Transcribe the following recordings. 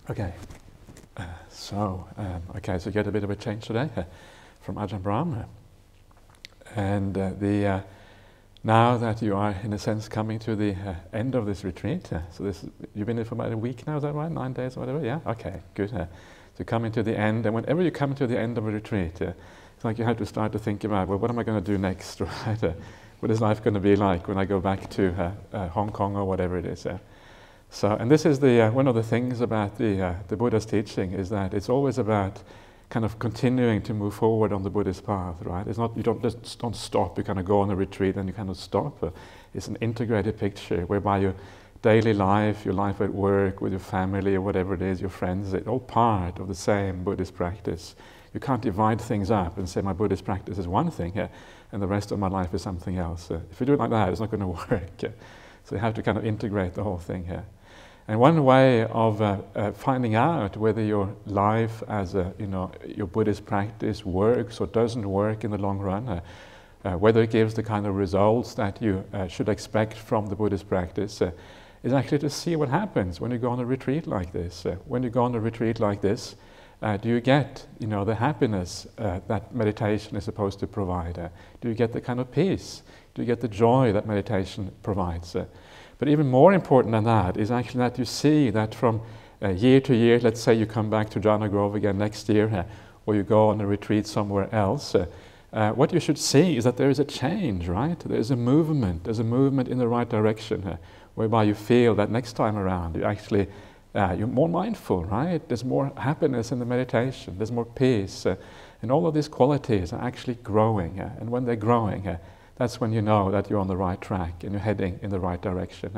Okay, so you get a bit of a change today from Ajahn Brahma. And now that you are, in a sense, coming to the end of this retreat, you've been here for about a week now, is that right? 9 days or whatever? Yeah? Okay, good. So coming to the end, and whenever you come to the end of a retreat, it's like you have to start to think about, well, what am I going to do next, right? What is life going to be like when I go back to Hong Kong or whatever it is? And this is one of the things about the Buddha's teaching, is that it's always about kind of continuing to move forward on the Buddhist path, right? It's not, you don't stop, you kind of go on a retreat and you kind of stop. It's an integrated picture whereby your daily life, your life at work, with your family or whatever it is, your friends, it's all part of the same Buddhist practice. You can't divide things up and say my Buddhist practice is one thing and the rest of my life is something else. If you do it like that, it's not going to work. So you have to kind of integrate the whole thing here. And one way of finding out whether your life as your Buddhist practice works or doesn't work in the long run, whether it gives the kind of results that you should expect from the Buddhist practice, is actually to see what happens when you go on a retreat like this. When you go on a retreat like this, do you get the happiness that meditation is supposed to provide? Do you get the kind of peace? Do you get the joy that meditation provides? But even more important than that is actually that you see that from year to year, let's say you come back to Jhana Grove again next year, or you go on a retreat somewhere else, what you should see is that there is a change, right? There's a movement in the right direction, whereby you feel that next time around you actually, you're more mindful, right? There's more happiness in the meditation, there's more peace, and all of these qualities are actually growing, and when they're growing, that's when you know that you're on the right track and you're heading in the right direction.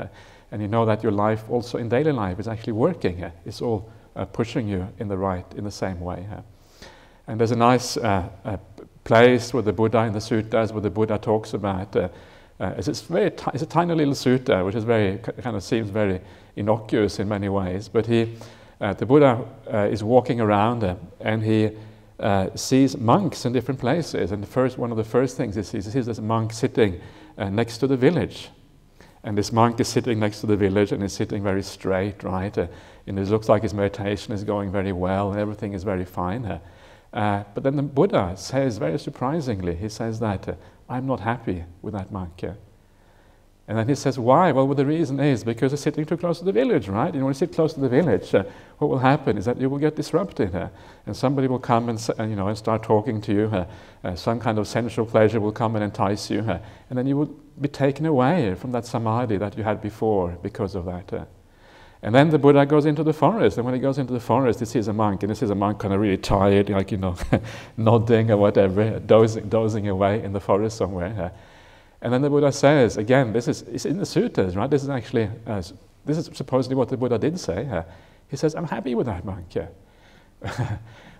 And you know that your life also in daily life is actually working. It's all pushing you in the same way. And there's a nice place where the Buddha, in the suttas, where the Buddha talks about, it's a tiny little sutta, which is kind of seems very innocuous in many ways, but the Buddha is walking around and he sees monks in different places, and one of the first things he sees this monk sitting next to the village, and this monk is sitting next to the village and is sitting very straight, right? And it looks like his meditation is going very well and everything is very fine. But then the Buddha says, very surprisingly, he says that I'm not happy with that monk. And then he says, why? Well, the reason is because he's sitting too close to the village, right? When you sit close to the village, what will happen is that you will get disrupted, and somebody will come and start talking to you. Some kind of sensual pleasure will come and entice you, and then you will be taken away from that samadhi that you had before because of that. And then the Buddha goes into the forest, and when he goes into the forest, he sees a monk, and he sees a monk kind of really tired, like nodding or whatever, dozing away in the forest somewhere. And then the Buddha says, again, it's in the suttas, right? This is actually, this is supposedly what the Buddha did say. He says, I'm happy with that monk.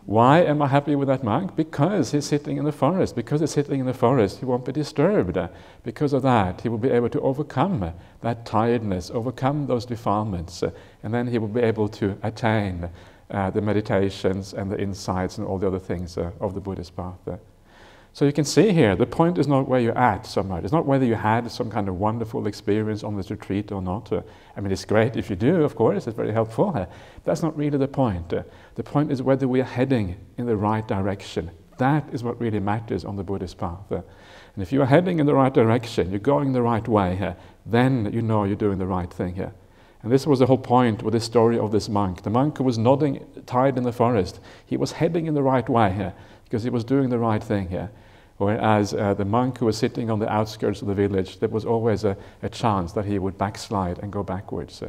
Why am I happy with that monk? Because he's sitting in the forest. Because he's sitting in the forest, he won't be disturbed. Because of that, he will be able to overcome that tiredness, overcome those defilements, and then he will be able to attain the meditations and the insights and all the other things of the Buddhist path. So you can see here, the point is not where you're at so much. It's not whether you had some kind of wonderful experience on this retreat or not. I mean, it's great if you do, of course, it's very helpful. That's not really the point. The point is whether we are heading in the right direction. That is what really matters on the Buddhist path. And if you are heading in the right direction, you're going the right way, then you know you're doing the right thing here. And this was the whole point with the story of this monk. The monk who was nodding, tired in the forest, he was heading in the right way because he was doing the right thing here. Whereas the monk who was sitting on the outskirts of the village, there was always a chance that he would backslide and go backwards.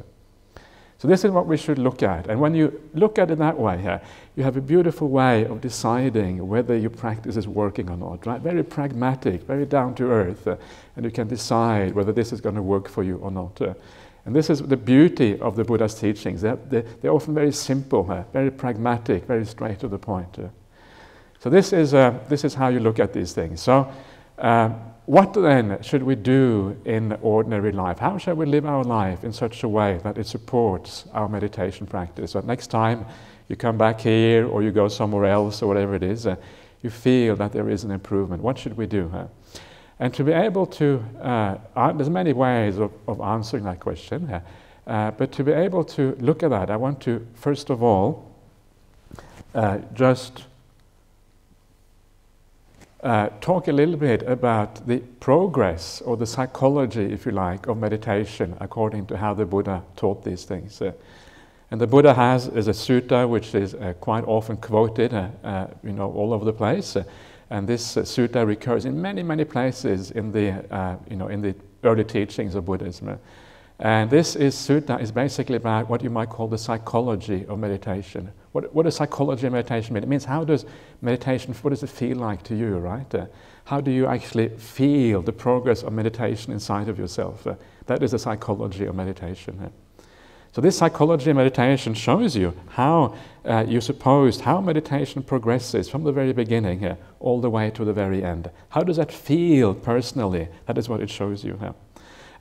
So this is what we should look at. And when you look at it that way, you have a beautiful way of deciding whether your practice is working or not, right? Very pragmatic, very down to earth, and you can decide whether this is going to work for you or not. And this is the beauty of the Buddha's teachings. They're often very simple, very pragmatic, very straight to the point. So this is how you look at these things. So what then should we do in ordinary life? How shall we live our life in such a way that it supports our meditation practice? So next time you come back here or you go somewhere else or whatever it is, you feel that there is an improvement. What should we do? And to be able to, there's many ways of answering that question. But to be able to look at that, I want to, first of all, just talk a little bit about the progress or the psychology, if you like, of meditation according to how the Buddha taught these things. And the Buddha is a sutta which is quite often quoted, all over the place. And this sutta recurs in many, many places in the, in the early teachings of Buddhism. And this sutta is basically about what you might call the psychology of meditation. What does psychology of meditation mean? It means what does it feel like to you, right? How do you actually feel the progress of meditation inside of yourself? That is the psychology of meditation. So this psychology of meditation shows you how how meditation progresses from the very beginning all the way to the very end. How does that feel personally? That is what it shows you.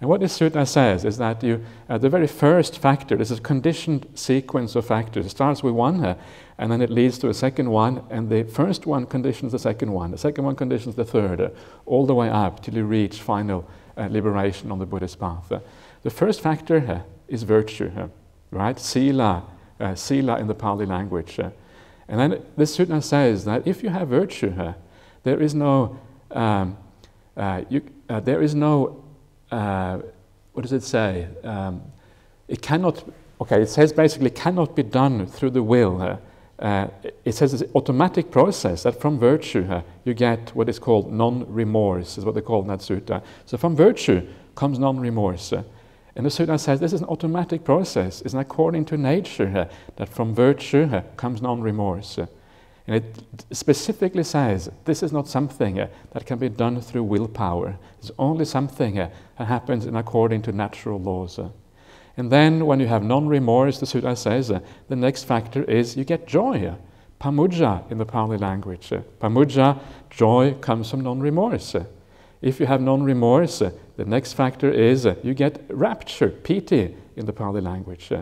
And what this sutta says is that the very first factor, this is a conditioned sequence of factors. It starts with one, and then it leads to a second one, and the first one conditions the second one conditions the third, all the way up till you reach final liberation on the Buddhist path. The first factor is virtue, right? Sila in the Pali language. And then the sutta says that if you have virtue, there is no, what does it say? It cannot, it says basically cannot be done through the will. It says it's an automatic process that from virtue you get what is called non-remorse, is what they call in that sutta. So from virtue comes non-remorse. And the sutta says this is an automatic process. It's according to nature that from virtue comes non-remorse. And it specifically says this is not something that can be done through willpower. It's only something that happens according to natural laws. And then when you have non-remorse, the sutta says, the next factor is you get joy. Pamudja in the Pali language. Pamudja, joy, comes from non-remorse. If you have non-remorse, the next factor is you get rapture, piti in the Pali language.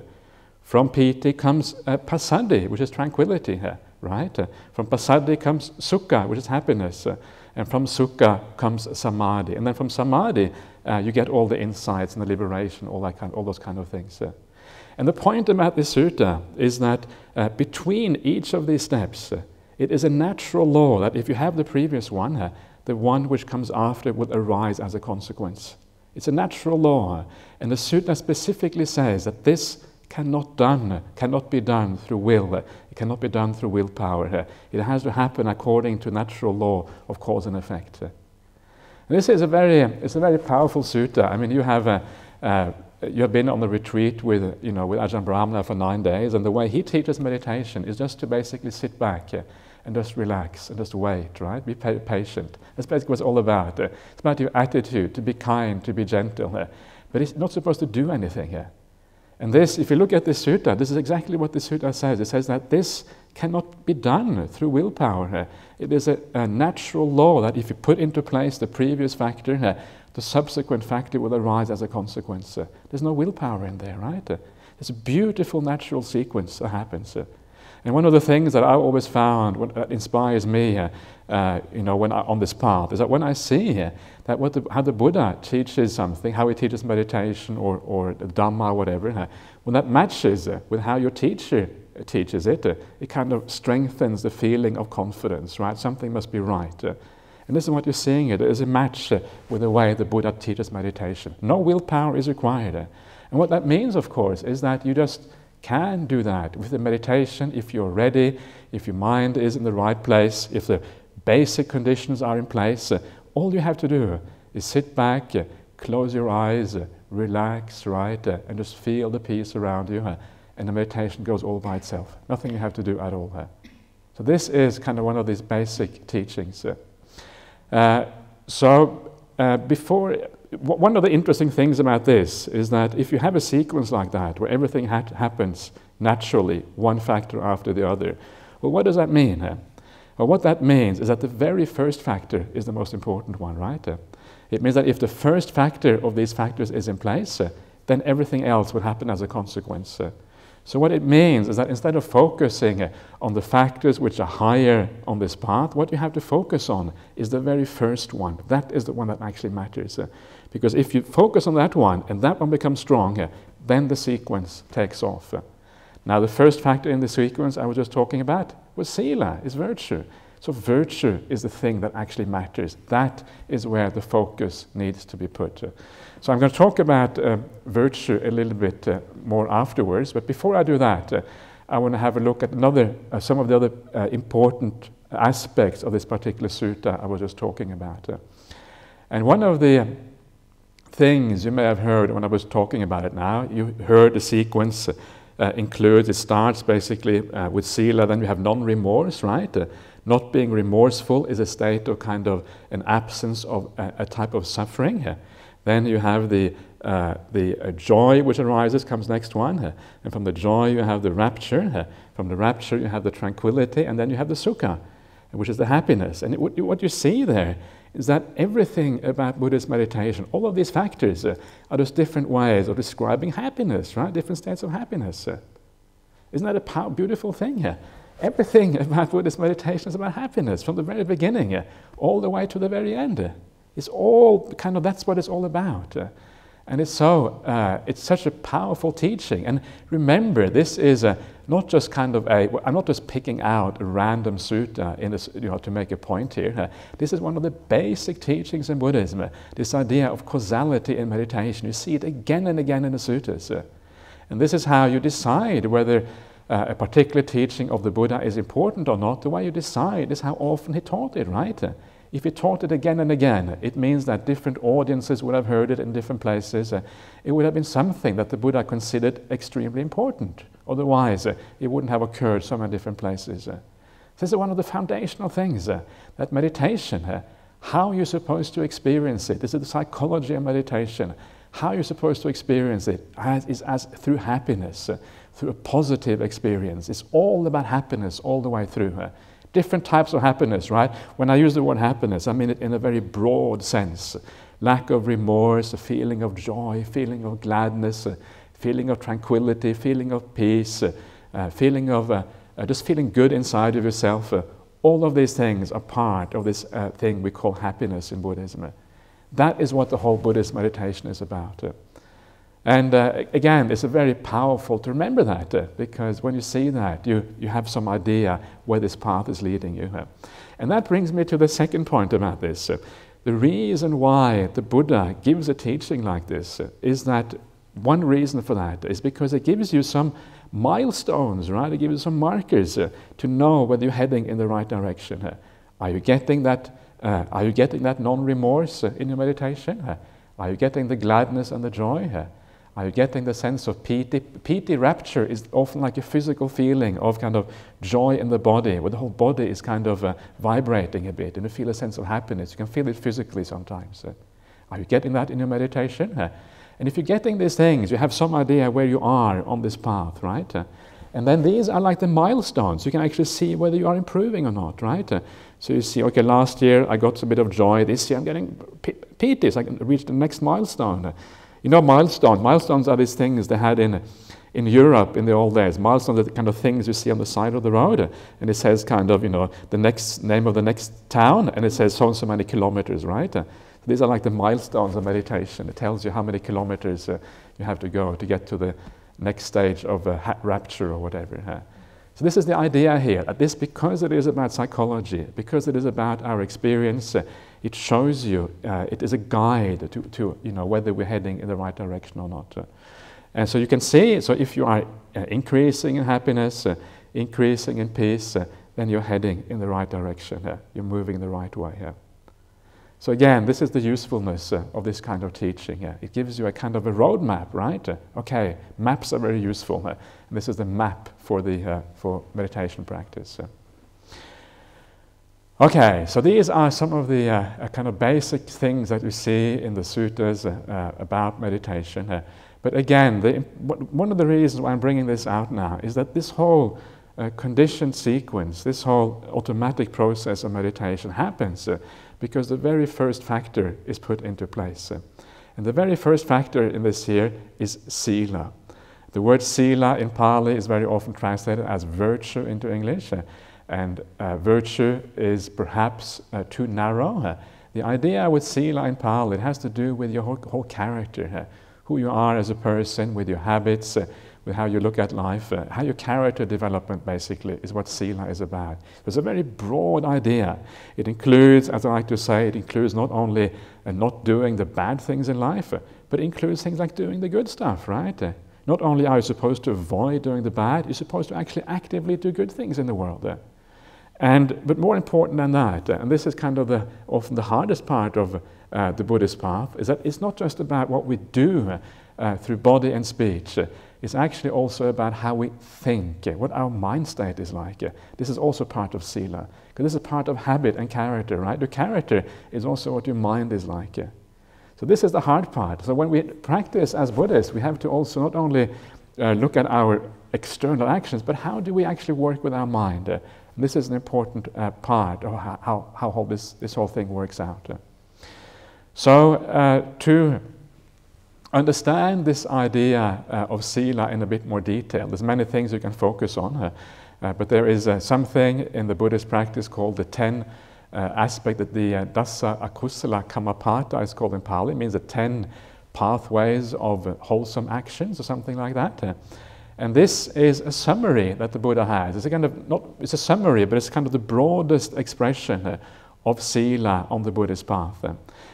From piti comes passaddhi, which is tranquility. Right? From passaddhi comes sukha, which is happiness. And from sukha comes samadhi. And then from samadhi, you get all the insights and the liberation, all those kind of things. And the point about this sutta is that between each of these steps, it is a natural law that if you have the previous one, the one which comes after will arise as a consequence. It's a natural law. And the sutta specifically says that this cannot be done through will. It cannot be done through willpower. It has to happen according to natural law of cause and effect. And this is a very powerful sutta. I mean, you have been on the retreat with Ajahn Brahmali for 9 days, and the way he teaches meditation is just to basically sit back and just relax and just wait, right? Be patient. That's basically what it's all about. It's about your attitude, to be kind, to be gentle. But it's not supposed to do anything here. And this, if you look at this sutta, this is exactly what the sutta says. It says that this cannot be done through willpower. It is a natural law that if you put into place the previous factor, the subsequent factor will arise as a consequence. There's no willpower in there, right? It's a beautiful natural sequence that happens. And one of the things that I always found that inspires me, when on this path, is that when I see that how the Buddha teaches something, how he teaches meditation or Dhamma or whatever, when that matches with how your teacher teaches it, it kind of strengthens the feeling of confidence, right? Something must be right. And this is what you're seeing here. There is a match with the way the Buddha teaches meditation. No willpower is required. And what that means, of course, is that you just can do that with the meditation if you're ready, if your mind is in the right place, if the basic conditions are in place. All you have to do is sit back, close your eyes, relax, right, and just feel the peace around you, and the meditation goes all by itself. Nothing you have to do at all. So this is kind of one of these basic teachings. One of the interesting things about this is that if you have a sequence like that, where everything happens naturally, one factor after the other, well, what does that mean? Well, what that means is that the very first factor is the most important one, right? It means that if the first factor of these factors is in place, then everything else will happen as a consequence. So what it means is that instead of focusing on the factors which are higher on this path, what you have to focus on is the very first one. That is the one that actually matters. Because if you focus on that one and that one becomes strong, then the sequence takes off. Now the first factor in the sequence I was just talking about was sila, is virtue. So virtue is the thing that actually matters. That is where the focus needs to be put. So I'm going to talk about virtue a little bit more afterwards, but before I do that, I want to have a look at some of the other important aspects of this particular sutta I was just talking about. And one of the things you may have heard when I was talking about it now, you heard the sequence includes, it starts basically with sila, then we have non-remorse, right? Not being remorseful is a state of kind of an absence of a type of suffering. Then you have the joy which arises, comes next one. And from the joy you have the rapture. From the rapture you have the tranquility. And then you have the sukha, which is the happiness. And what you see there is that everything about Buddhist meditation, all of these factors are just different ways of describing happiness, right? Different states of happiness. Isn't that a beautiful thing? Everything about Buddhist meditation is about happiness, from the very beginning all the way to the very end. It's all kind of, that's what it's all about. And it's such a powerful teaching. And remember, this is not just kind of I'm not just picking out a random sutta to make a point here. This is one of the basic teachings in Buddhism, this idea of causality in meditation. You see it again and again in the suttas. And this is how you decide whether a particular teaching of the Buddha is important or not. The way you decide is how often he taught it, right? If he taught it again and again, it means that different audiences would have heard it in different places. It would have been something that the Buddha considered extremely important. Otherwise, it wouldn't have occurred so many different places. This is one of the foundational things, that meditation, how you're supposed to experience it. This is the psychology of meditation. How you're supposed to experience it is through happiness, through a positive experience. It's all about happiness all the way through. Different types of happiness, right? When I use the word happiness, I mean it in a very broad sense. Lack of remorse, a feeling of joy, feeling of gladness, feeling of tranquility, feeling of peace, feeling of just feeling good inside of yourself. All of these things are part of this thing we call happiness in Buddhism. That is what the whole Buddhist meditation is about. And again, it's very powerful to remember that, because when you see that, you have some idea where this path is leading you. And that brings me to the second point about this. The reason why the Buddha gives a teaching like this is that one reason for that is because it gives you some milestones, right? It gives you some markers to know whether you're heading in the right direction. Are you getting that non-remorse in your meditation? Are you getting the gladness and the joy? Are you getting the sense of piti? Piti, rapture, is often like a physical feeling of kind of joy in the body, where the whole body is kind of vibrating a bit, and you feel a sense of happiness. You can feel it physically sometimes. Are you getting that in your meditation? And if you're getting these things, you have some idea where you are on this path, right? And then these are like the milestones. You can actually see whether you are improving or not, right? So you see, okay, last year I got a bit of joy. This year I'm getting piti, so I can reach the next milestone. You know, milestones are these things they had in Europe in the old days. Milestones are the kind of things you see on the side of the road, and it says kind of, the next name of the next town, and it says so and so many kilometers, right? These are like the milestones of meditation. It tells you how many kilometers you have to go to get to the next stage of rapture or whatever. So this is the idea here. Because it is about psychology, because it is about our experience, it shows you, it is a guide to whether we're heading in the right direction or not. And so you can see, so if you are increasing in happiness, increasing in peace, then you're heading in the right direction. You're moving in the right way. So again, this is the usefulness of this kind of teaching. It gives you a kind of a roadmap, right? Okay, maps are very useful. And this is the map for meditation practice. Okay, so these are some of the kind of basic things that we see in the suttas about meditation. But again, one of the reasons why I'm bringing this out now is that this whole conditioned sequence, this whole automatic process of meditation happens because the very first factor is put into place. And the very first factor in this here is sila. The word sila in Pali is very often translated as virtue into English, and virtue is perhaps too narrow. The idea with sila in Pali, it has to do with your whole character, who you are as a person, with your habits, with how you look at life, how your character development basically is what sila is about. It's a very broad idea. It includes, as I like to say, it includes not only not doing the bad things in life, but it includes things like doing the good stuff, right? Not only are you supposed to avoid doing the bad, you're supposed to actually actively do good things in the world. But more important than that, and this is kind of often the hardest part of the Buddhist path, is that it's not just about what we do through body and speech. It's actually also about how we think, what our mind state is like. This is also part of sila, because this is part of habit and character, right? The character is also what your mind is like. So this is the hard part. So when we practice as Buddhists, we have to also not only look at our external actions, but how do we actually work with our mind? This is an important part of how this whole thing works out. So to understand this idea of sila in a bit more detail, there's many things you can focus on, but there is something in the Buddhist practice called the 10 aspect, that the dasa akusala kamapata is called in Pali. It means the 10 pathways of wholesome actions or something like that. And this is a summary that the Buddha has. It's a kind of it's a summary, but it's kind of the broadest expression of sila on the Buddhist path.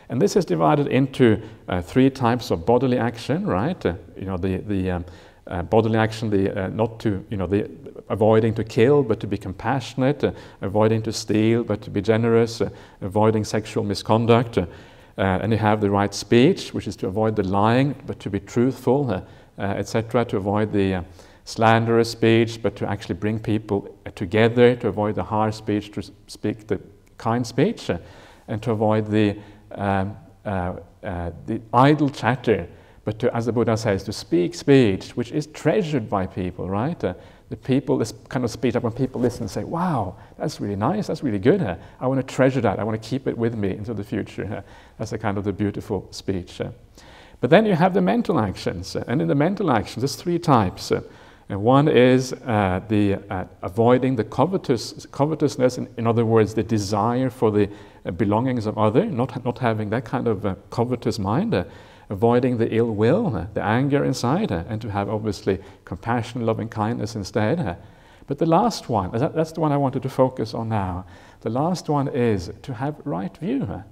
And this is divided into 3 types of bodily action, right? The bodily action, not to, the avoiding to kill, but to be compassionate, avoiding to steal, but to be generous, avoiding sexual misconduct. And you have the right speech, which is to avoid the lying, but to be truthful, etc., to avoid the slanderous speech, but to actually bring people together, to avoid the harsh speech, to speak the kind speech, and to avoid the idle chatter, but to, as the Buddha says, to speak speech which is treasured by people, right? The people, this kind of speech that when people listen and say, wow, that's really nice, that's really good. I want to treasure that, I want to keep it with me into the future. That's a kind of the beautiful speech. But then you have the mental actions, and in the mental actions there's 3 types. And one is avoiding the covetousness, in other words, the desire for the belongings of others, not having that kind of covetous mind, avoiding the ill will, the anger inside, and to have obviously compassion, loving kindness instead. But the last one, that's the one I wanted to focus on now. The last one is to have right view.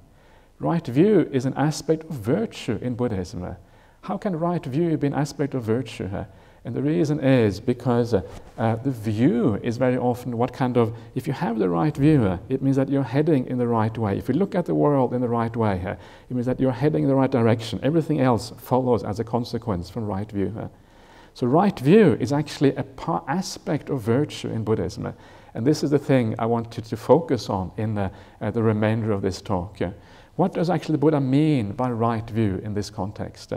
Right view is an aspect of virtue in Buddhism. How can right view be an aspect of virtue? And the reason is because the view is very often what kind of, if you have the right view, it means that you're heading in the right way. If you look at the world in the right way, it means that you're heading in the right direction. Everything else follows as a consequence from right view. So right view is actually an aspect of virtue in Buddhism. And this is the thing I want you to focus on in the remainder of this talk. What does actually the Buddha mean by right view in this context?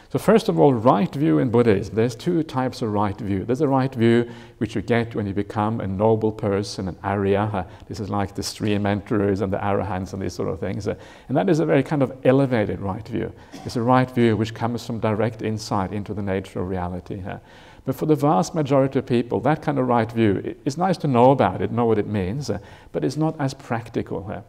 So first of all, right view in Buddhism, there's 2 types of right view. There's a right view which you get when you become a noble person, an Arya. This is like the stream enterers and the Arahants and these sort of things. And that is a very kind of elevated right view. It's a right view which comes from direct insight into the nature of reality. But for the vast majority of people, that kind of right view, it's nice to know about it, know what it means, but it's not as practical.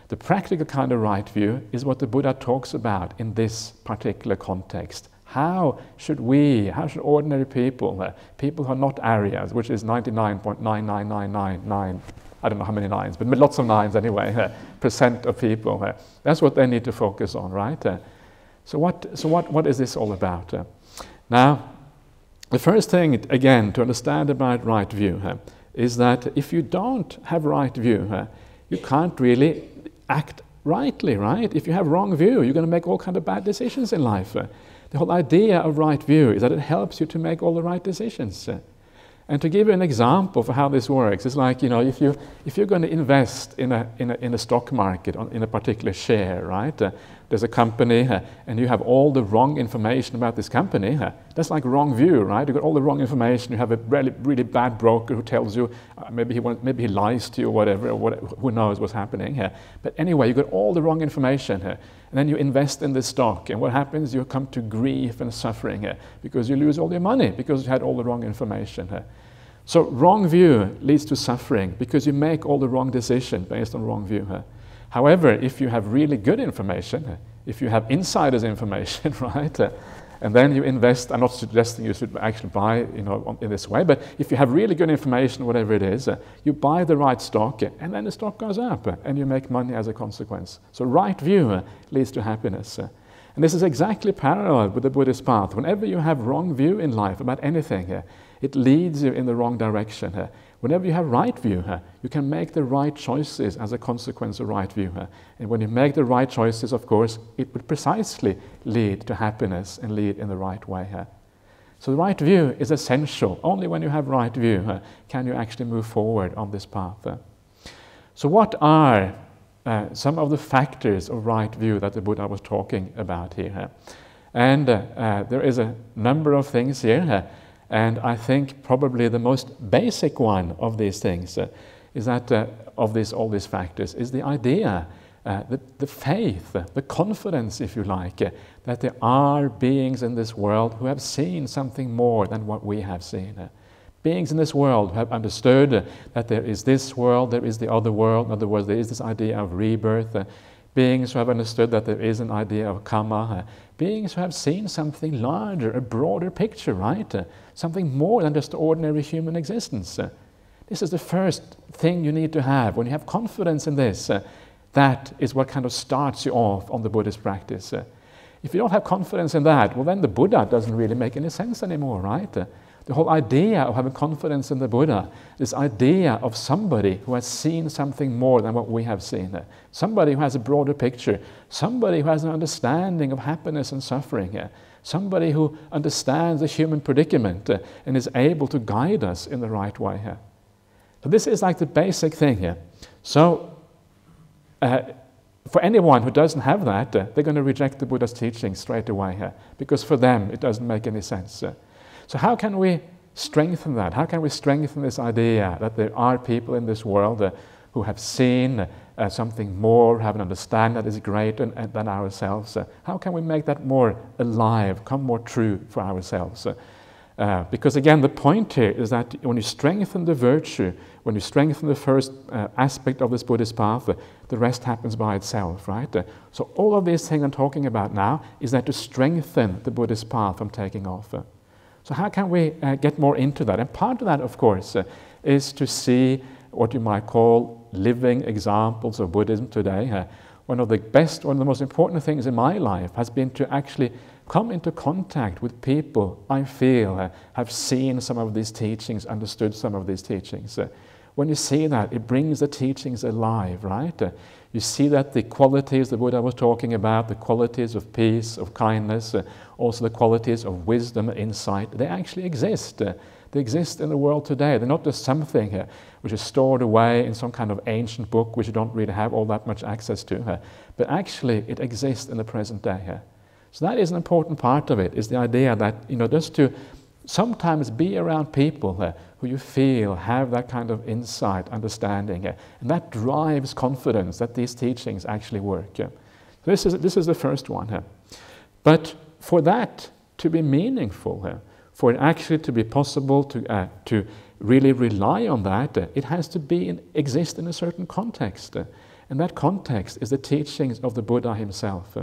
The practical kind of right view is what the Buddha talks about in this particular context. How should ordinary people, people who are not Aryas, which is 99.99999, I don't know how many nines, but lots of nines anyway, percent of people, that's what they need to focus on, right? So what is this all about? Now, the first thing, again, to understand about right view is that if you don't have right view, you can't really act rightly, right? If you have wrong view, you're going to make all kinds of bad decisions in life. The whole idea of right view is that it helps you to make all the right decisions. And to give you an example for how this works, it's like, if you're going to invest in a stock market, in a particular share, right? The there's a company and you have all the wrong information about this company. That's like wrong view, right? You've got all the wrong information. You have a really, really bad broker who tells you, maybe he lies to you or whatever, who knows what's happening. But anyway, you've got all the wrong information. And then you invest in this stock. And what happens? You come to grief and suffering because you lose all your money because you had all the wrong information. So wrong view leads to suffering because you make all the wrong decisions based on wrong view. However, if you have really good information, if you have insider's information, right, and then you invest, I'm not suggesting you should actually buy, in this way, but if you have really good information, whatever it is, you buy the right stock, and then the stock goes up, and you make money as a consequence. So right view leads to happiness. And this is exactly parallel with the Buddhist path. Whenever you have wrong view in life about anything, it leads you in the wrong direction. Whenever you have right view, you can make the right choices as a consequence of right view. And when you make the right choices, of course, it would precisely lead to happiness and lead in the right way. So the right view is essential. Only when you have right view can you actually move forward on this path. So what are some of the factors of right view that the Buddha was talking about here? And there is a number of things here. And I think probably the most basic one of these things is that all these factors is the idea, the faith, the confidence, if you like, that there are beings in this world who have seen something more than what we have seen. Beings in this world who have understood that there is this world, there is the other world. In other words, there is this idea of rebirth. Beings who have understood that there is an idea of karma. Beings who have seen something larger, a broader picture, right? Something more than just ordinary human existence. This is the first thing you need to have. When you have confidence in this, that is what kind of starts you off on the Buddhist practice. If you don't have confidence in that, well then the Buddha doesn't really make any sense anymore, right? The whole idea of having confidence in the Buddha, this idea of somebody who has seen something more than what we have seen, somebody who has a broader picture, somebody who has an understanding of happiness and suffering, somebody who understands the human predicament and is able to guide us in the right way. So this is like the basic thing here. So for anyone who doesn't have that, they're going to reject the Buddha's teaching straight away because for them it doesn't make any sense. So how can we strengthen that? How can we strengthen this idea that there are people in this world who have seen something more, have an understanding that is greater than ourselves? How can we make that more alive, come more true for ourselves? Because again, the point here is that when you strengthen the virtue, when you strengthen the first aspect of this Buddhist path, the rest happens by itself, right? So all of these things I'm talking about now is that to strengthen the Buddhist path from taking off. So how can we get more into that? And part of that, of course, is to see what you might call living examples of Buddhism today. One of the most important things in my life has been to actually come into contact with people I feel have seen some of these teachings, understood some of these teachings. When you see that, it brings the teachings alive, right? You see that the qualities the Buddha was talking about, the qualities of peace, of kindness, also the qualities of wisdom and insight, they actually exist. They exist in the world today. They're not just something which is stored away in some kind of ancient book which you don't really have all that much access to, but actually it exists in the present day. So that is an important part of it, is the idea that, just to sometimes be around people who you feel have that kind of insight, understanding, and that drives confidence that these teachings actually work. So this is the first one. But for that to be meaningful, for it actually to be possible to really rely on that, it has to exist in a certain context. And that context is the teachings of the Buddha himself.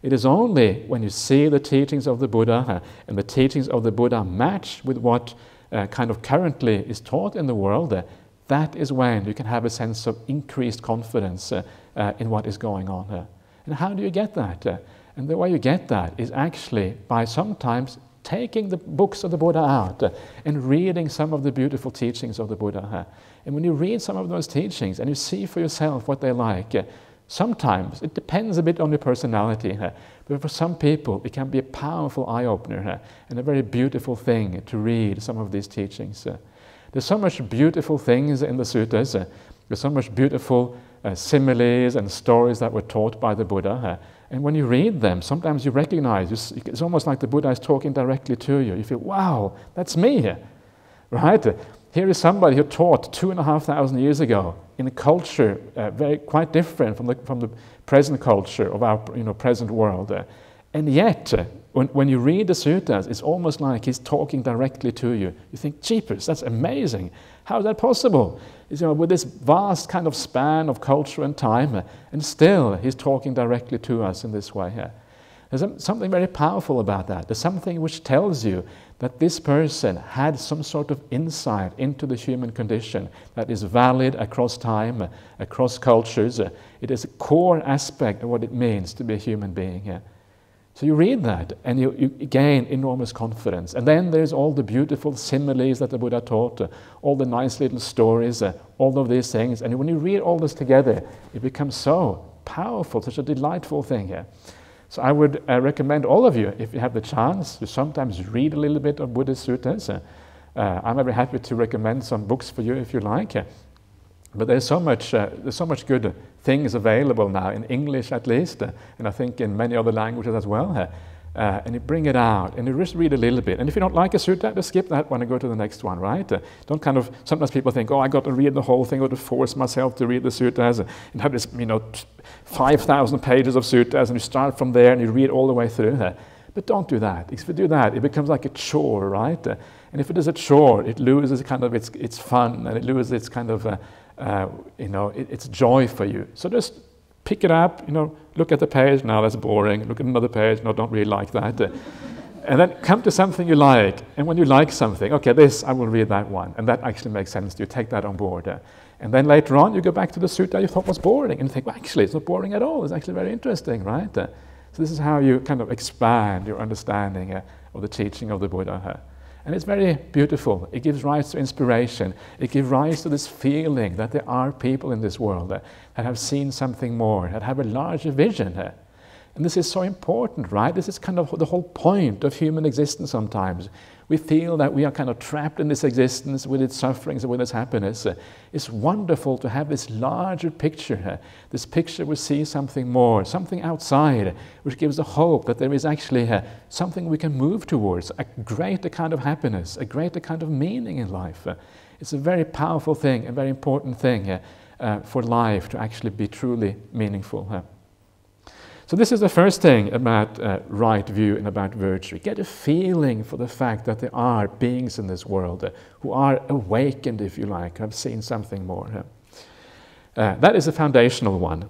It is only when you see the teachings of the Buddha and the teachings of the Buddha match with what kind of currently is taught in the world, that is when you can have a sense of increased confidence in what is going on. And how do you get that? And the way you get that is actually by sometimes taking the books of the Buddha out and reading some of the beautiful teachings of the Buddha. And when you read some of those teachings and you see for yourself what they're like, sometimes it depends a bit on your personality, but for some people it can be a powerful eye-opener and a very beautiful thing to read some of these teachings. There's so much beautiful things in the suttas. There's so much beautiful similes and stories that were taught by the Buddha. And when you read them, sometimes you recognize, it's almost like the Buddha is talking directly to you. You feel, wow, that's me, right? Here is somebody who taught 2,500 years ago in a culture quite different from the present culture of our present world. And yet, when you read the suttas, it's almost like he's talking directly to you. You think, jeepers, that's amazing. How is that possible? With this vast kind of span of culture and time, and still he's talking directly to us in this way. There's something very powerful about that. There's something which tells you that this person had some sort of insight into the human condition that is valid across time, across cultures. It is a core aspect of what it means to be a human being. So you read that and you gain enormous confidence. And then there's all the beautiful similes that the Buddha taught, all the nice little stories, all of these things. And when you read all this together, it becomes so powerful, such a delightful thing here. So I would recommend all of you, if you have the chance, to sometimes read a little bit of Buddhist suttas. I'm very happy to recommend some books for you if you like. But there's so much good things available now, in English at least, and I think in many other languages as well. And you bring it out, and you just read a little bit. And if you don't like a sutta, just skip that one and go to the next one, right? Don't sometimes people think, I got to read the whole thing, I got to force myself to read the suttas, and have this, 5,000 pages of suttas, and you start from there and you read all the way through. But don't do that. If you do that, it becomes like a chore, right? And if it is a chore, it loses kind of its fun, and it loses its kind of, it's joy for you. So just pick it up, look at the page, now that's boring, look at another page, no, don't really like that. And then come to something you like, and when you like something, okay, I will read that one, and that actually makes sense to you, take that on board. And then later on, you go back to the sutta you thought was boring, and you think, well, actually, it's not boring at all, it's actually very interesting, right? So this is how you kind of expand your understanding of the teaching of the Buddha. And it's very beautiful. It gives rise to inspiration. It gives rise to this feeling that there are people in this world that have seen something more, that have a larger vision. And this is so important, right? This is kind of the whole point of human existence sometimes. We feel that we are kind of trapped in this existence with its sufferings and with its happiness. It's wonderful to have this larger picture. This picture we see something more, something outside, which gives the hope that there is actually something we can move towards, a greater kind of happiness, a greater kind of meaning in life. It's a very powerful thing, a very important thing for life to actually be truly meaningful. So this is the first thing about right view and about virtue. Get a feeling for the fact that there are beings in this world who are awakened, if you like, have seen something more. That is a foundational one.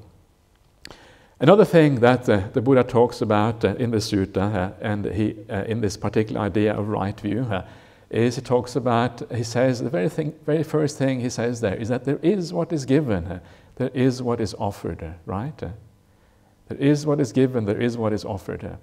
Another thing that the Buddha talks about in the sutta, and in this particular idea of right view, is he says, the very first thing he says there is that there is what is given, there is what is offered, right? There is what is given, there is what is offered.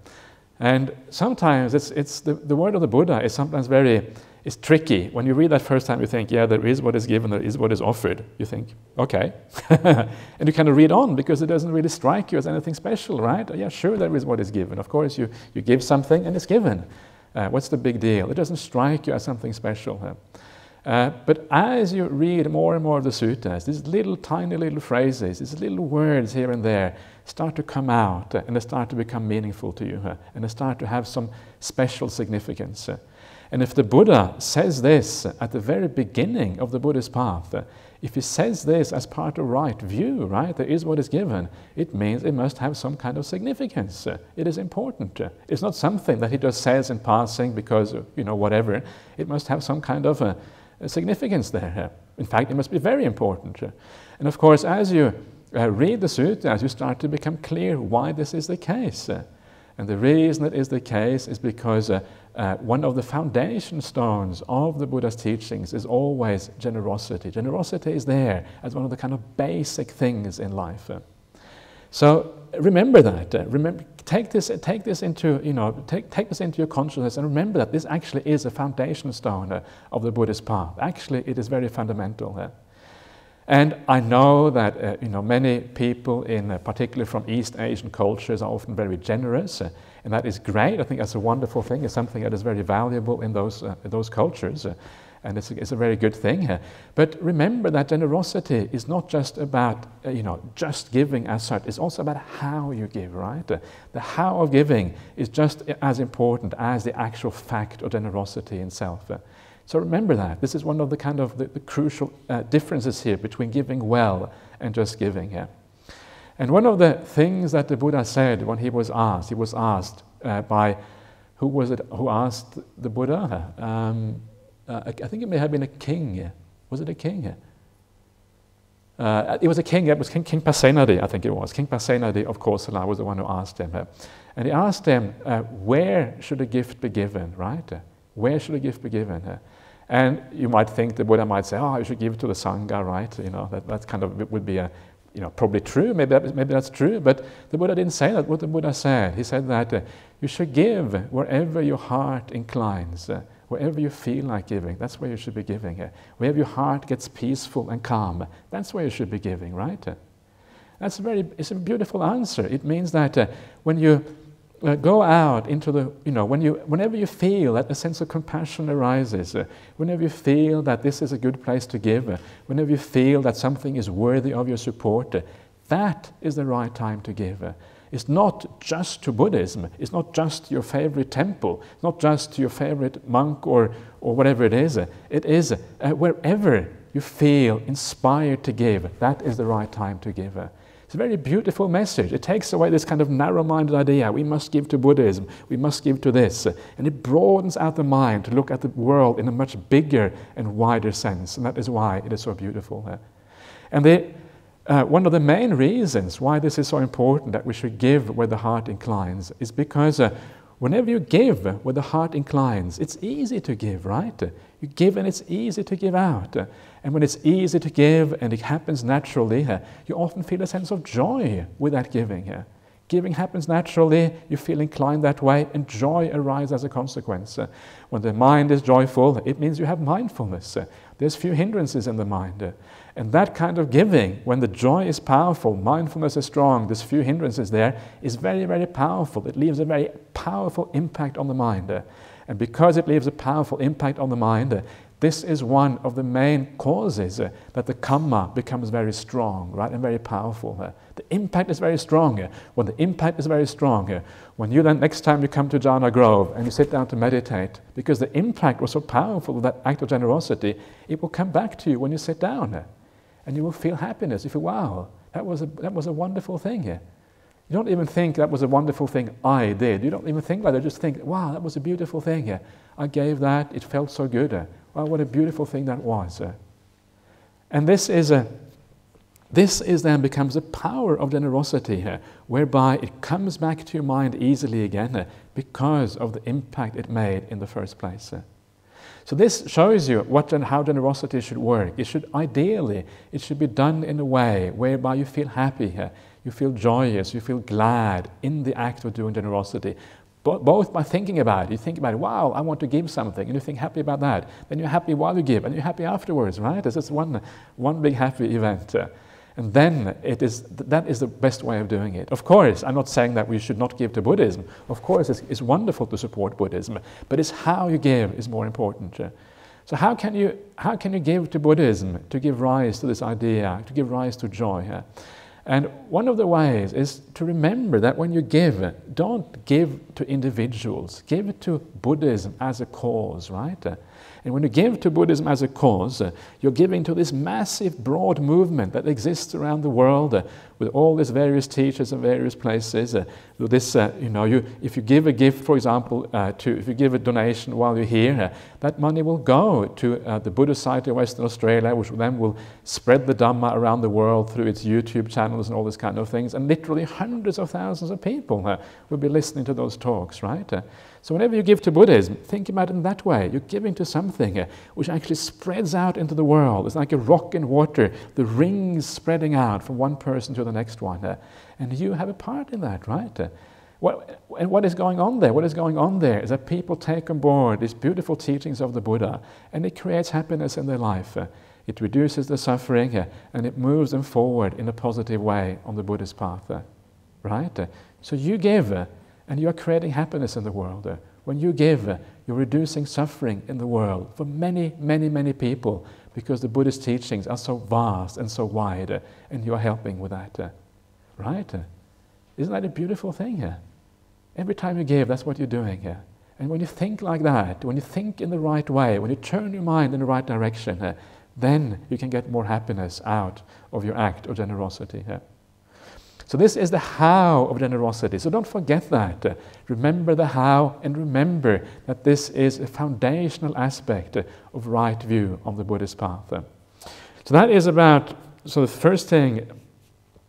And sometimes it's the word of the Buddha is sometimes it's tricky. When you read that first time, you think, yeah, there is what is given, there is what is offered. You think, okay. And you kind of read on because it doesn't really strike you as anything special, right? Yeah, sure, there is what is given. Of course, you give something and it's given. What's the big deal? It doesn't strike you as something special. But as you read more and more of the suttas, these little tiny little phrases, these little words here and there start to come out and they start to become meaningful to you and they start to have some special significance. And if the Buddha says this at the very beginning of the Buddhist path, if he says this as part of right view, right, there is what is given, it means it must have some kind of significance. It is important. It's not something that he just says in passing because, whatever. It must have some kind of significance there. In fact, it must be very important. And of course, as you read the suttas, you start to become clear why this is the case. And the reason it is the case is because one of the foundation stones of the Buddha's teachings is always generosity. Generosity is there as one of the kind of basic things in life. So remember that. Take this into your consciousness and remember that this actually is a foundation stone of the Buddhist path. Actually, it is very fundamental. And I know that many people, particularly from East Asian cultures, are often very generous, and that is great. I think that's a wonderful thing. It's something that is very valuable in those cultures. and it's a very good thing. But remember that generosity is not just about just giving as such. It's also about how you give, right? The how of giving is just as important as the actual fact of generosity itself. So remember that. This is one of the kind of the crucial differences here between giving well and just giving. And one of the things that the Buddha said when he was asked by, who was it who asked the Buddha? I think it may have been a king. Was it a king? It was a king. It was King Pasenadi, I think it was. King Pasenadi of Kosala was the one who asked him. And he asked him, where should a gift be given, right? Where should a gift be given? And you might think the Buddha might say, oh, you should give it to the Sangha, right? That kind of would be probably true. Maybe that's true. But the Buddha didn't say that. What the Buddha said, he said that you should give wherever your heart inclines, wherever you feel like giving. That's where you should be giving. Wherever your heart gets peaceful and calm, that's where you should be giving, right? It's a beautiful answer. It means that when you go out into the, whenever you feel that a sense of compassion arises, whenever you feel that this is a good place to give, whenever you feel that something is worthy of your support, that is the right time to give. It's not just to Buddhism, it's not just your favorite temple, it's not just to your favorite monk or whatever it is. It is wherever you feel inspired to give, that is the right time to give. It's a very beautiful message. It takes away this kind of narrow-minded idea, we must give to Buddhism, we must give to this. And it broadens out the mind to look at the world in a much bigger and wider sense. And that is why it is so beautiful. And one of the main reasons why this is so important, that we should give where the heart inclines, is because whenever you give where the heart inclines, it's easy to give, right? You give and it's easy to give out. And when it's easy to give and it happens naturally, you often feel a sense of joy with that giving. Giving happens naturally, you feel inclined that way, and joy arises as a consequence. When the mind is joyful, it means you have mindfulness. There's few hindrances in the mind. And that kind of giving, when the joy is powerful, mindfulness is strong, there's few hindrances there, is very, very powerful. It leaves a very powerful impact on the mind. And because it leaves a powerful impact on the mind, this is one of the main causes that the karma becomes very strong, right, and very powerful. The impact is very strong. When the impact is very strong, when you then next time you come to Jhana Grove and you sit down to meditate, because the impact was so powerful with that act of generosity, it will come back to you when you sit down, and you will feel happiness. You feel, wow, that was a wonderful thing. You don't even think that was a wonderful thing I did. You don't even think like that. Just think, wow, that was a beautiful thing. I gave that. It felt so good. Wow, what a beautiful thing that was. And this then becomes the power of generosity, whereby it comes back to your mind easily again because of the impact it made in the first place. So this shows you how generosity should work. It should be done in a way whereby you feel happy, you feel joyous, you feel glad in the act of doing generosity. Both by thinking about it. You think about it, wow, I want to give something, and you think happy about that. Then you're happy while you give, and you're happy afterwards, right? This is one big happy event. And then that is the best way of doing it. Of course, I'm not saying that we should not give to Buddhism. Of course, it's wonderful to support Buddhism, but it's how you give is more important. So how can you give to Buddhism to give rise to this idea, to give rise to joy? And one of the ways is to remember that when you give, don't give to individuals, give to Buddhism as a cause, right? And when you give to Buddhism as a cause, you're giving to this massive, broad movement that exists around the world with all these various teachers in various places. If you give a gift, for example, if you give a donation while you're here, that money will go to the Buddhist Society of Western Australia, which then will spread the Dhamma around the world through its YouTube channels and all these kind of things. And literally hundreds of thousands of people will be listening to those talks, right? So whenever you give to Buddhism, think about it in that way. You're giving to something which actually spreads out into the world. It's like a rock in water, the rings spreading out from one person to the next one. And you have a part in that, right? What is going on there? What is going on there is that people take on board these beautiful teachings of the Buddha, and it creates happiness in their life. It reduces the suffering, and it moves them forward in a positive way on the Buddhist path, right? So you give, and you are creating happiness in the world. When you give, you're reducing suffering in the world for many, many, many people, because the Buddhist teachings are so vast and so wide, and you're helping with that. Right? Isn't that a beautiful thing? Every time you give, that's what you're doing. And when you think like that, when you think in the right way, when you turn your mind in the right direction, then you can get more happiness out of your act of generosity. So this is the how of generosity. So don't forget that. Remember the how, and remember that this is a foundational aspect of right view on the Buddhist path. So that is about, so the first thing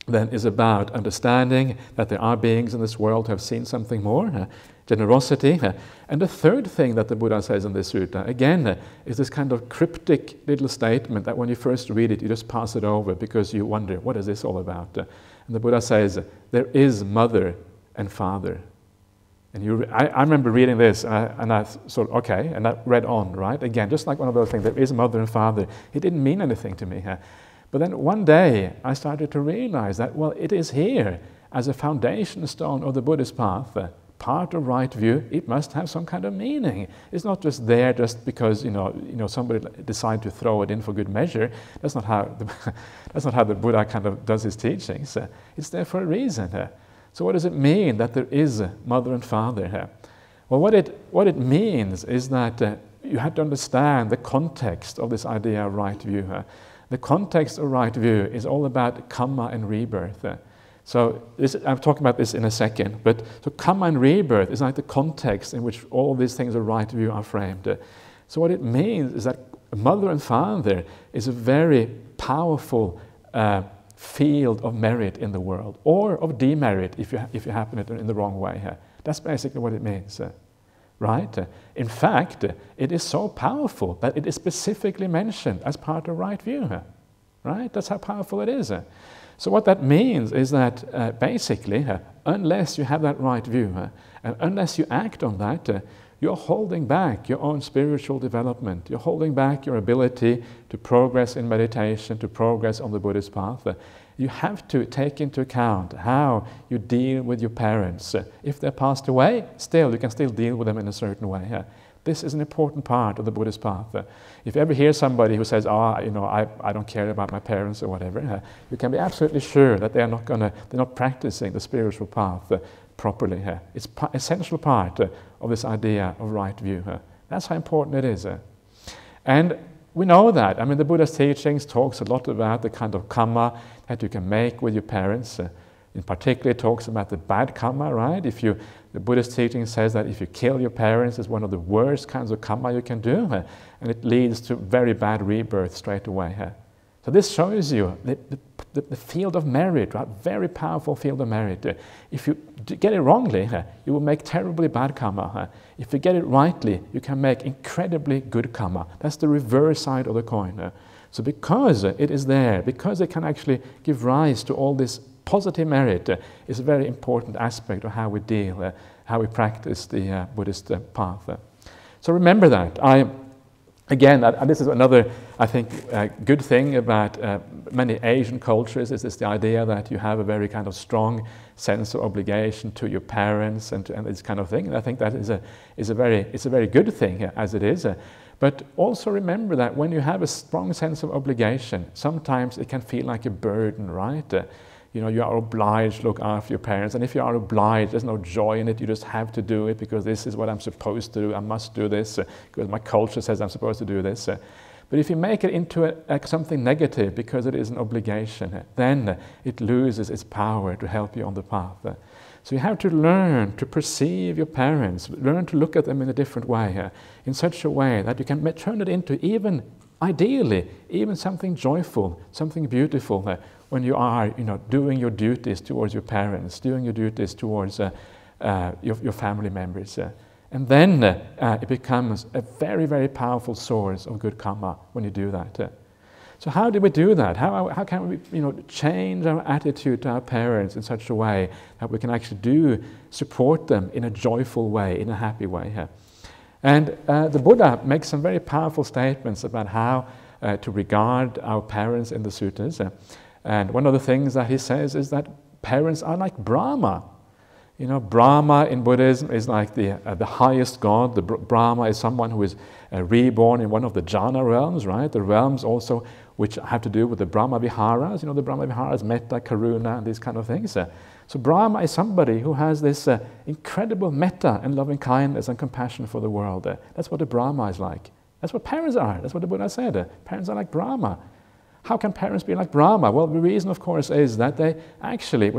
then is about understanding that there are beings in this world who have seen something more, generosity. And the third thing that the Buddha says in this sutta, again, is this kind of cryptic little statement that when you first read it, you just pass it over because you wonder, what is this all about? And the Buddha says, there is mother and father. And I remember reading this, and I thought, okay, and I read on, right? Again, just like one of those things, there is mother and father. It didn't mean anything to me. But then one day, I started to realize that, well, it is here as a foundation stone of the Buddhist path, part of right view. It must have some kind of meaning. It's not just there just because somebody decided to throw it in for good measure. That's not how the Buddha kind of does his teachings. It's there for a reason. So what does it mean that there is a mother and father? Well, what it means is that you have to understand the context of this idea of right view. The context of right view is all about karma and rebirth. So I'm talking about this in a second, but so karma and rebirth is like the context in which all these things of right view are framed. So what it means is that mother and father is a very powerful field of merit in the world, or of demerit if you happen it in the wrong way. That's basically what it means. Right? In fact, it is so powerful that it is specifically mentioned as part of right view. Right? That's how powerful it is. So what that means is that basically, unless you have that right view, and unless you act on that, you're holding back your own spiritual development. You're holding back your ability to progress in meditation, to progress on the Buddhist path. You have to take into account how you deal with your parents. If they're passed away, you can still deal with them in a certain way. This is an important part of the Buddhist path. If you ever hear somebody who says, I don't care about my parents or whatever, you can be absolutely sure that they're not practicing the spiritual path properly. It's an essential part of this idea of right view. That's how important it is. And we know that. I mean, the Buddha's teachings talks a lot about the kind of karma that you can make with your parents. In particular, it talks about the bad karma, right? The Buddhist teaching says that if you kill your parents, it's one of the worst kinds of karma you can do, and it leads to very bad rebirth straight away. So this shows you the field of merit, right? Very powerful field of merit. If you get it wrongly, you will make terribly bad karma. If you get it rightly, you can make incredibly good karma. That's the reverse side of the coin. So because it is there, because it can actually give rise to all this positive merit, is a very important aspect of how we deal, how we practice the Buddhist path. So remember that. Again, this is another, I think, good thing about many Asian cultures, is the idea that you have a very kind of strong sense of obligation to your parents and this kind of thing. And I think that is a very good thing as it is. But also remember that when you have a strong sense of obligation, sometimes it can feel like a burden, right? You are obliged to look after your parents, and if you are obliged, there's no joy in it. You just have to do it because this is what I'm supposed to do. I must do this because my culture says I'm supposed to do this. But if you make it into something negative because it is an obligation, then it loses its power to help you on the path. So you have to learn to perceive your parents, learn to look at them in a different way, in such a way that you can turn it into ideally, even something joyful, something beautiful, when you are, doing your duties towards your parents, doing your duties towards your family members. And then it becomes a very, very powerful source of good karma when you do that. So how do we do that? How can we, change our attitude to our parents in such a way that we can actually support them in a joyful way, in a happy way? And the Buddha makes some very powerful statements about how to regard our parents in the suttas. And one of the things that he says is that parents are like Brahma. You know, Brahma in Buddhism is like the highest god. Brahma is someone who is reborn in one of the Jhana realms, right? The realms also which have to do with the Brahma Viharas. You know, the Brahma Viharas, metta, karuna, and these kind of things. So Brahma is somebody who has this incredible metta and loving kindness and compassion for the world. That's what the Brahma is like. That's what parents are. That's what the Buddha said. Parents are like Brahma. How can parents be like Brahma? Well, the reason, of course, is that they actually,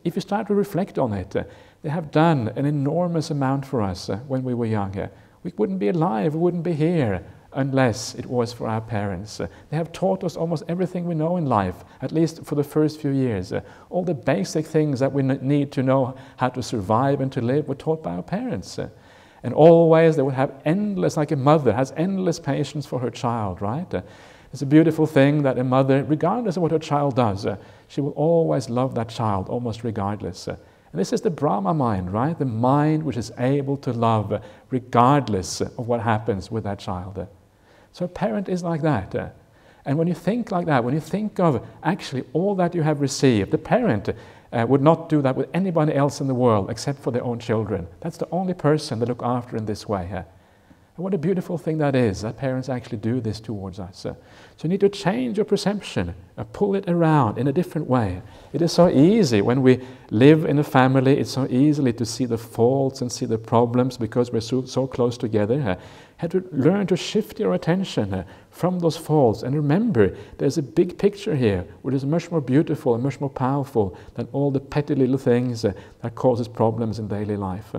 if you start to reflect on it, they have done an enormous amount for us when we were younger. We wouldn't be alive, we wouldn't be here unless it was for our parents. They have taught us almost everything we know in life, at least for the first few years. All the basic things that we need to know how to survive and to live were taught by our parents. And always they would have endless, like a mother has endless patience for her child, right? It's a beautiful thing that a mother, regardless of what her child does, she will always love that child, almost regardless. And this is the Brahma mind, right? The mind which is able to love regardless of what happens with that child. So a parent is like that. And when you think like that, when you think of actually all that you have received, the parent would not do that with anybody else in the world except for their own children. That's the only person they look after in this way. And what a beautiful thing that is, that parents actually do this towards us. So you need to change your perception, pull it around in a different way. It is so easy when we live in a family, it's so easy to see the faults and see the problems because we're so close together. You have to learn to shift your attention from those faults and remember there's a big picture here which is much more beautiful and much more powerful than all the petty little things that causes problems in daily life.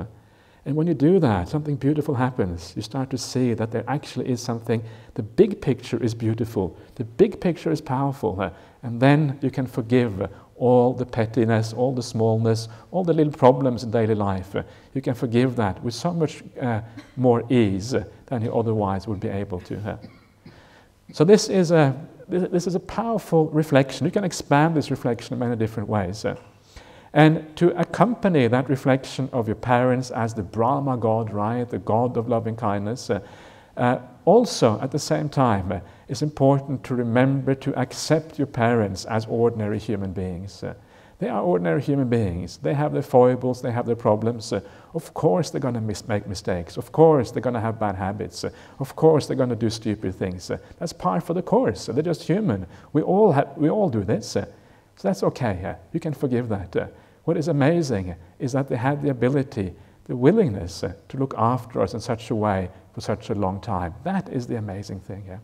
And when you do that, something beautiful happens. You start to see that there actually is something, the big picture is beautiful, the big picture is powerful, and then you can forgive all the pettiness, all the smallness, all the little problems in daily life. You can forgive that with so much more ease than you otherwise would be able to. So this is a powerful reflection. You can expand this reflection in many different ways. And to accompany that reflection of your parents as the Brahma God, right, the God of loving kindness, also at the same time, it's important to remember to accept your parents as ordinary human beings. They are ordinary human beings. They have their foibles, they have their problems. Of course they're going to make mistakes. Of course they're going to have bad habits. Of course they're going to do stupid things. That's par for the course. They're just human. We all do this. So that's okay. You can forgive that. What is amazing is that they had the ability, the willingness to look after us in such a way for such a long time. That is the amazing thing.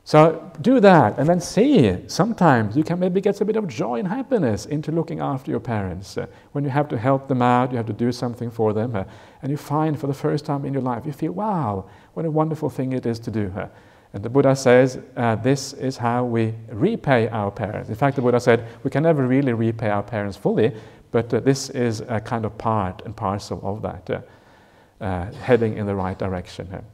So do that and then see. Sometimes you can maybe get a bit of joy and happiness into looking after your parents. When you have to help them out, you have to do something for them. And you find for the first time in your life, you feel, wow, what a wonderful thing it is to do. And the Buddha says, this is how we repay our parents. In fact, the Buddha said, we can never really repay our parents fully, but this is a kind of part and parcel of that, heading in the right direction.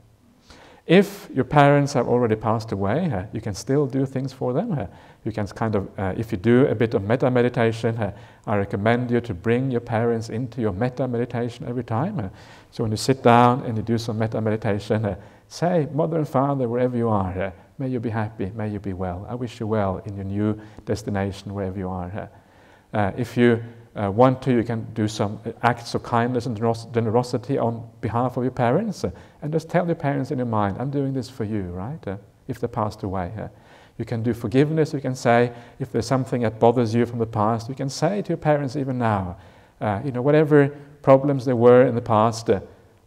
If your parents have already passed away, you can still do things for them. You can kind of, if you do a bit of metta meditation, I recommend you to bring your parents into your metta meditation every time. So when you sit down and you do some metta meditation, say, Mother and Father, wherever you are, may you be happy, may you be well. I wish you well in your new destination, wherever you are. If you want to, you can do some acts of kindness and generosity on behalf of your parents, and just tell your parents in your mind, I'm doing this for you, right? If they passed away. You can do forgiveness. You can say, if there's something that bothers you from the past, you can say to your parents even now, whatever problems there were in the past,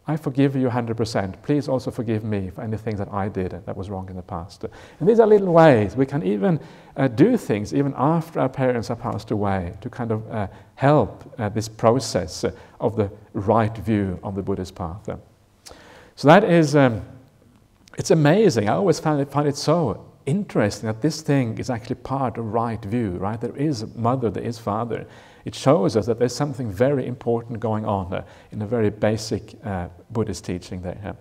I forgive you 100%. Please also forgive me for anything that I did that was wrong in the past. And these are little ways we can even do things even after our parents have passed away to kind of help this process of the right view of the Buddhist path. So that is, it's amazing. I always find it so interesting that this thing is actually part of right view, right? There is mother, there is father. It shows us that there's something very important going on in a very basic Buddhist teaching there.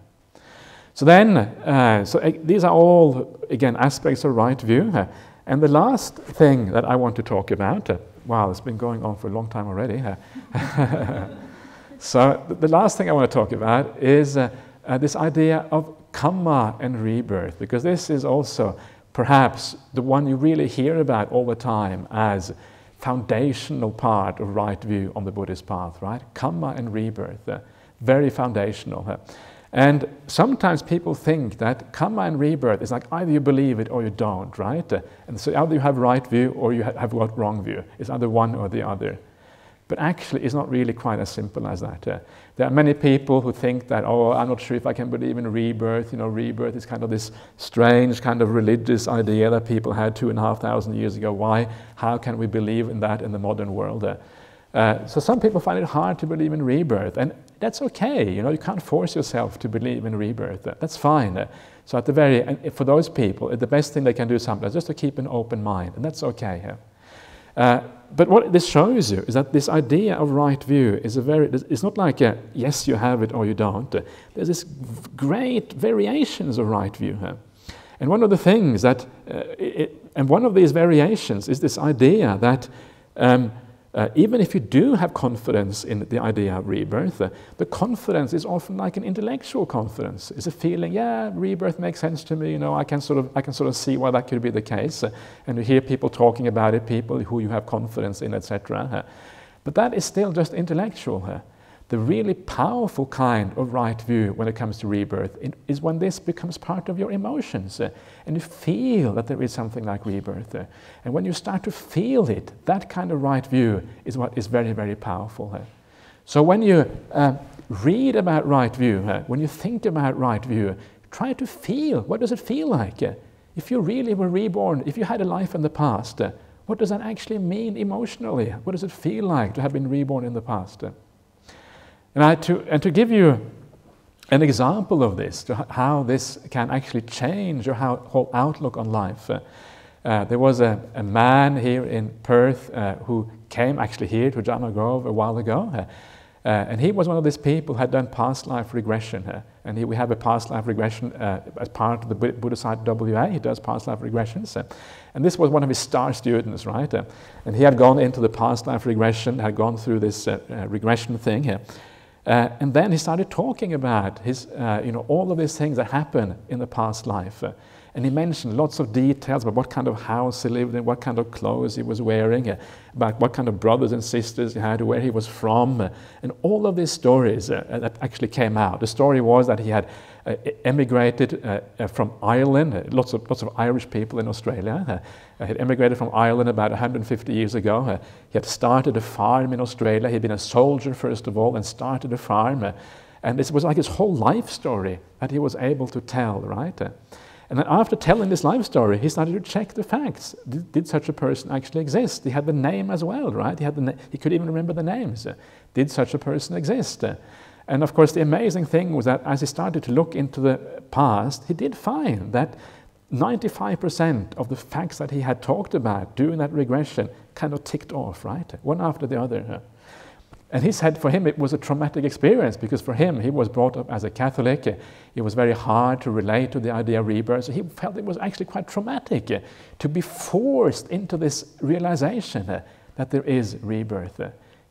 So then, these are all, again, aspects of right view. And the last thing that I want to talk about, wow, it's been going on for a long time already. So the last thing I want to talk about is this idea of karma and rebirth, because this is also perhaps the one you really hear about all the time as foundational part of right view on the Buddhist path, right? Karma and rebirth, very foundational. And sometimes people think that karma and rebirth is like either you believe it or you don't, right? And so either you have right view or you have got wrong view. It's either one or the other. But actually, it's not really quite as simple as that. There are many people who think that, oh, I'm not sure if I can believe in rebirth. You know, rebirth is kind of this strange kind of religious idea that people had 2,500 years ago. Why? How can we believe in that in the modern world? So some people find it hard to believe in rebirth, and that's okay. You know, you can't force yourself to believe in rebirth. That's fine. So at the very, and for those people, the best thing they can do sometimes is just to keep an open mind, and that's okay. But what this shows you is that this idea of right view is it's not like a yes, you have it or you don't. There's this great variations of right view. And one of the things that, and one of these variations is this idea that even if you do have confidence in the idea of rebirth, the confidence is often like an intellectual confidence. It's a feeling, yeah, rebirth makes sense to me. You know, I can sort of see why that could be the case. And you hear people talking about it, people who you have confidence in, etc. But that is still just intellectual. The really powerful kind of right view when it comes to rebirth is when this becomes part of your emotions and you feel that there is something like rebirth. And when you start to feel it, that kind of right view is what is very, very powerful. So when you read about right view, when you think about right view, try to feel, what does it feel like? If you really were reborn, if you had a life in the past, what does that actually mean emotionally? What does it feel like to have been reborn in the past? And to give you an example of this, to how this can actually change your whole outlook on life, there was a man here in Perth who came actually here to Jhana Grove a while ago, and he was one of these people who had done past life regression. And we have a past life regression as part of the Buddha site WA. He does past life regressions. And this was one of his star students, right? And he had gone into the past life regression, had gone through this regression thing here. And then he started talking about his, all of these things that happened in the past life. And he mentioned lots of details about what kind of house he lived in, what kind of clothes he was wearing, about what kind of brothers and sisters he had, where he was from, and all of these stories that actually came out. The story was that he had emigrated from Ireland, lots of Irish people in Australia. He had emigrated from Ireland about 150 years ago. He had started a farm in Australia. He'd been a soldier first of all and started a farm. And this was like his whole life story that he was able to tell, right? And then after telling this life story, he started to check the facts. Did such a person actually exist? He had the name as well, right? He could even remember the names. Did such a person exist? And of course, the amazing thing was that as he started to look into the past, he did find that 95% of the facts that he had talked about during that regression kind of ticked off, right? One after the other. And he said for him it was a traumatic experience because for him, he was brought up as a Catholic. It was very hard to relate to the idea of rebirth. So he felt it was actually quite traumatic to be forced into this realization that there is rebirth.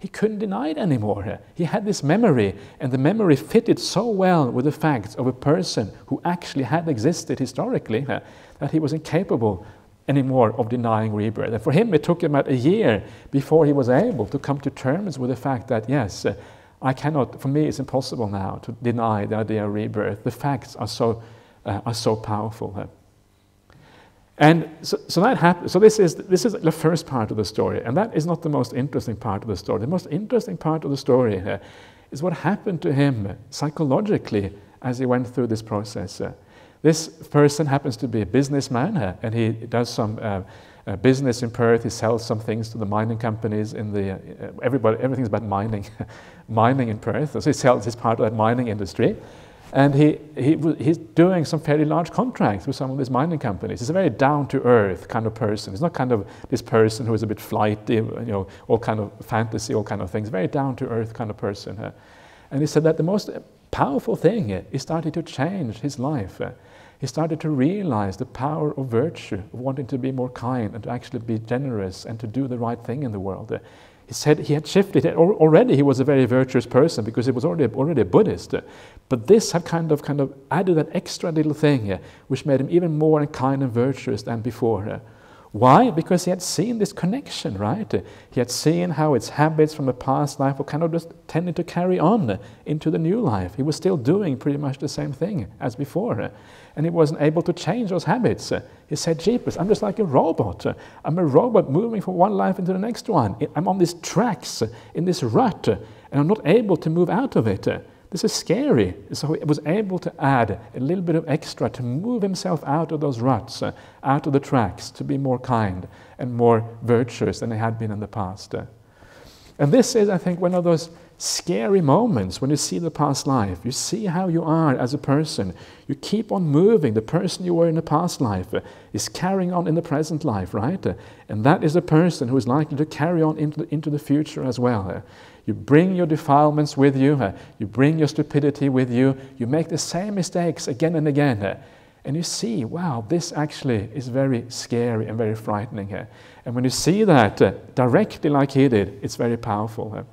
He couldn't deny it anymore. He had this memory, and the memory fitted so well with the facts of a person who actually had existed historically that he was incapable anymore of denying rebirth. And for him, it took him about a year before he was able to come to terms with the fact that, yes, I cannot, for me it's impossible now to deny the idea of rebirth. The facts are so powerful. And so that happened. So this is the first part of the story, and that is not the most interesting part of the story. The most interesting part of the story is what happened to him psychologically as he went through this process. This person happens to be a businessman, and he does some business in Perth. He sells some things to the mining companies in the everything's about mining, mining in Perth. So he's part of that mining industry. And he's doing some fairly large contracts with some of these mining companies. He's a very down-to-earth kind of person. He's not kind of this person who is a bit flighty, all kind of fantasy, all kind of things. Very down-to-earth kind of person. And he said that the most powerful thing is starting to change his life. He started to realize the power of virtue, of wanting to be more kind and to actually be generous and to do the right thing in the world. He said he had shifted. Already he was a very virtuous person because he was already a Buddhist. But this had kind of added that extra little thing which made him even more kind and virtuous than before. Why? Because he had seen this connection, right? He had seen how its habits from the past life were kind of just tending to carry on into the new life. He was still doing pretty much the same thing as before. And he wasn't able to change those habits. He said, jeepers, I'm just like a robot. I'm a robot moving from one life into the next one. I'm on these tracks, in this rut, and I'm not able to move out of it. This is scary. So he was able to add a little bit of extra to move himself out of those ruts, out of the tracks, to be more kind and more virtuous than he had been in the past. And this is, I think, one of those scary moments when you see the past life. You see how you are as a person. You keep on moving. The person you were in the past life is carrying on in the present life, right? And that is a person who is likely to carry on into the future as well. You bring your defilements with you. You bring your stupidity with you. You make the same mistakes again and again. And you see, wow, this actually is very scary and very frightening. And when you see that directly like he did, it's very powerful.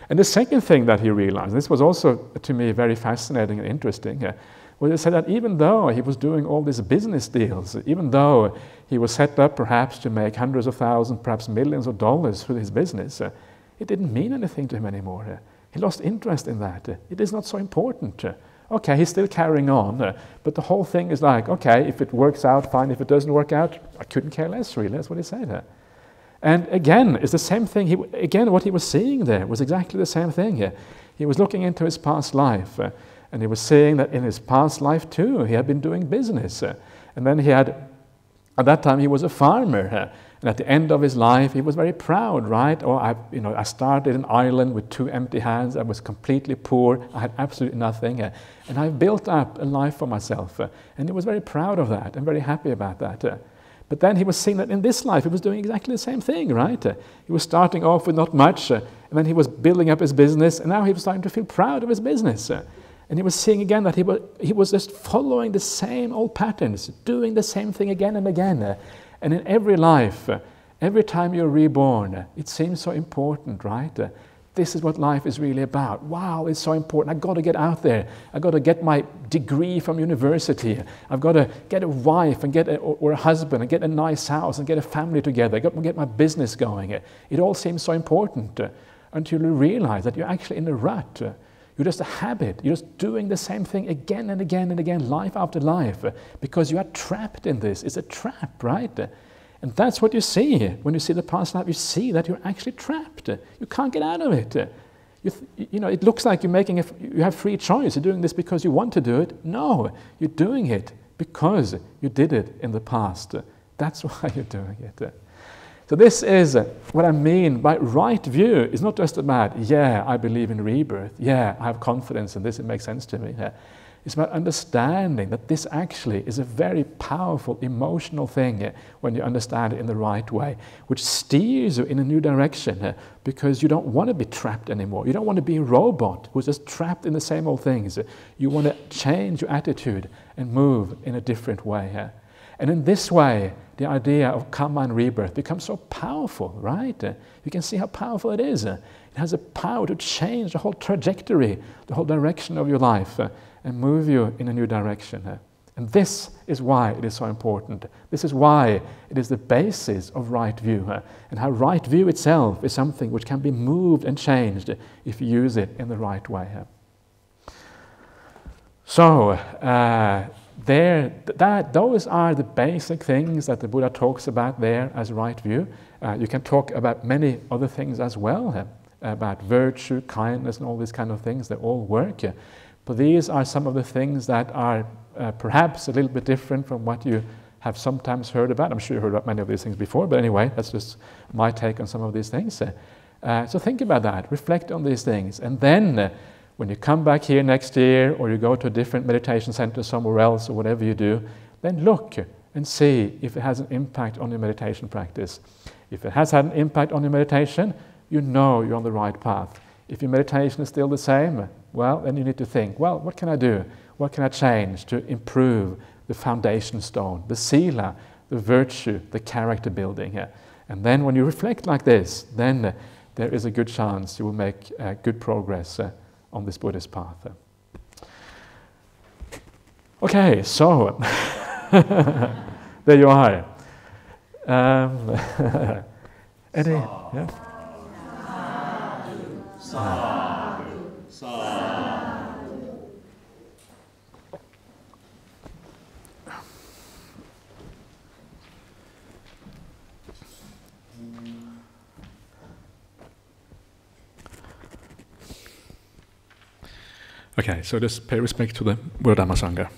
And the second thing that he realized, this was also to me very fascinating and interesting, was he said that even though he was doing all these business deals, even though he was set up perhaps to make hundreds of thousands, perhaps millions of dollars through his business, it didn't mean anything to him anymore. He lost interest in that. It is not so important. Okay, he's still carrying on, but the whole thing is like, okay, if it works out, fine. If it doesn't work out, I couldn't care less, really. That's what he said. And again, it's the same thing. Again, what he was seeing there was exactly the same thing. He was looking into his past life, and he was seeing that in his past life too, he had been doing business. And then at that time, he was a farmer. And at the end of his life, he was very proud, right? I started in Ireland with 2 empty hands. I was completely poor. I had absolutely nothing. And I built up a life for myself. And he was very proud of that and very happy about that. But then he was seeing that in this life, he was doing exactly the same thing, right? He was starting off with not much, and then he was building up his business, and now he was starting to feel proud of his business. And he was seeing again that he was just following the same old patterns, doing the same thing again and again. And in every life, every time you're reborn, it seems so important, right? This is what life is really about. Wow, it's so important. I've got to get out there. I've got to get my degree from university. I've got to get a wife and or a husband and get a nice house and get a family together. I've got to get my business going. It all seems so important until you realize that you're actually in a rut. You're just a habit. You're just doing the same thing again and again and again, life after life, because you are trapped in this. It's a trap, right? And that's what you see when you see the past life. You see that you're actually trapped. You can't get out of it. It looks like you have free choice. You're doing this because you want to do it. No, you're doing it because you did it in the past. That's why you're doing it. So this is what I mean by right view. It's not just about, yeah, I believe in rebirth. Yeah, I have confidence in this. It makes sense to me. It's about understanding that this actually is a very powerful emotional thing when you understand it in the right way, which steers you in a new direction because you don't want to be trapped anymore. You don't want to be a robot who's just trapped in the same old things. You want to change your attitude and move in a different way. And in this way, the idea of karma and rebirth becomes so powerful, right? You can see how powerful it is. It has a power to change the whole trajectory, the whole direction of your life, and move you in a new direction. And this is why it is so important. This is why it is the basis of right view, and how right view itself is something which can be moved and changed if you use it in the right way. So, those are the basic things that the Buddha talks about there as right view. You can talk about many other things as well, about virtue, kindness, and all these kind of things. They all work. But these are some of the things that are perhaps a little bit different from what you have sometimes heard about. I'm sure you heard about many of these things before, but anyway, that's just my take on some of these things. So think about that, reflect on these things, and then when you come back here next year, or you go to a different meditation center somewhere else, or whatever you do, then look and see if it has an impact on your meditation practice. If it has had an impact on your meditation, you know you're on the right path. If your meditation is still the same, well, then you need to think, well, what can I do? What can I change to improve the foundation stone, the sila, the virtue, the character building? And then when you reflect like this, then there is a good chance you will make good progress on this Buddhist path. Okay, so there you are. Any? Yeah. Okay, so just pay respect to the Buddha Dhamma Sangha.